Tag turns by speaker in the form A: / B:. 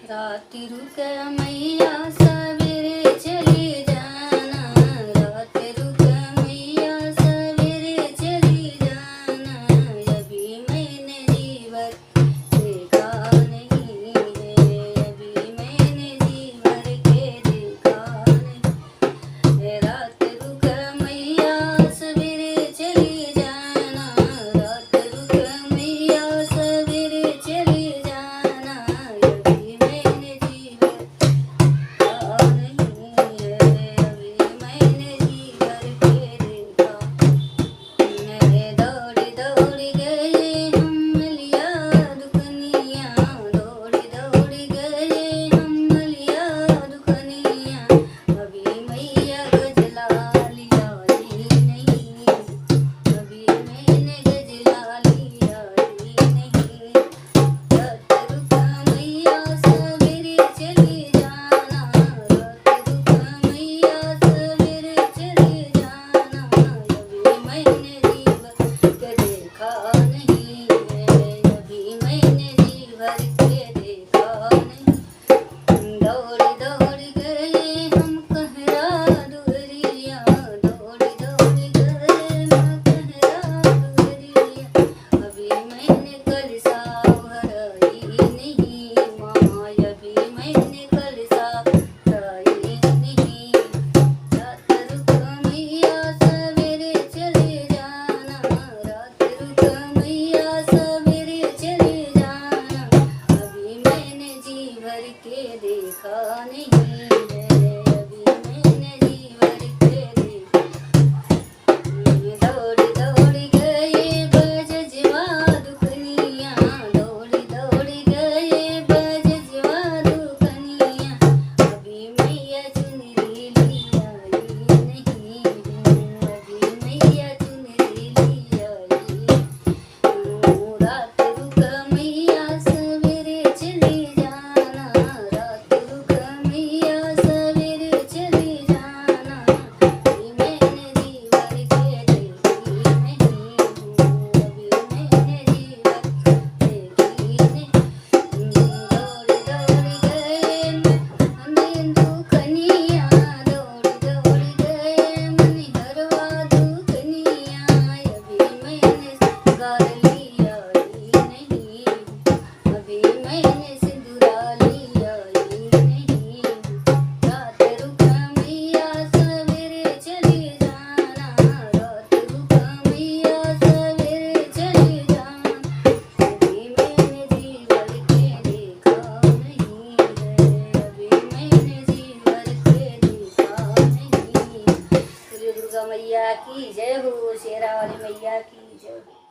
A: रात रुक मैया सवेरे चली जाना, रात रुक मैया सवेरे चली जाना। अभी मैंने जीवर देखा नहीं है, अभी मैंने जीवर के देखा नहीं। रात रुक मैया सवेरे चली जाना, रात रुक मैया सवेरे चली जाना। अभी मैंने जीवर देखा नहीं है, अभी मैंने जीवर के देखा। दौड़ी दौड़ी गए हम लिया दुकनिया, दौड़ी दौड़ी गए हम लिया दुकनिया। अभी मैया गजला लिया ही नहीं, अभी मैंने गजला लिया ही नहीं। रात रुक मैया सवेरे चली जाना, रात रुक मैया सवेरे चली जाना। अभी मैंने जीवर के देखा नहीं है, अभी मैंने जीवर के देखा नहीं। दौड़ी दौड़ी गए हम कहरा दुहरिया, दौड़ी दौड़ी गए हम कहरा दुहरिया। अभी मैंने कलसा भराई नहीं माँ, अभी मैंने कलसा भराई नहीं। रात रुक मैया सवेरे चले जाना, रात रुक मैया सवेरे चले जाना। अभी मैंने जीवर के देखा नहीं है, अभी मैंने जीवर के देखा। दौड़ी दौड़ी गए बजजवा दुकनिया, दौड़ी दौड़ी गए बजजवा दुकनिया। अभी मैया चुनरी लिया ही नहीं, अभी मैया चुनरी लिया ही नहीं। रात रुक मैया सवेरे चली जाना, रात रुक मैया सवेरे चली जाना। अभी मैंने जीवर के देखी नहीं, अभी मैंने जीवर देखी नहीं। दौड़ी दौड़ी गए मन दुकनिया, दौड़ी दौड़ी गए मन हरवा दुकनिया। अभी मैंने सिंगार लिया ही नहीं, अभी मैंने सिंदूरा लिया ही नहीं। रात रुक मैया सवेरे चली जाना, रात रुक मैया सवेरे चली जाना। अभी मैंने जीवर के देखा नहीं है, अभी मैंने जीवर के देखा नहीं। श्री दुर्गा मैया की जय हो, शेरा वाली मैया की जय हो।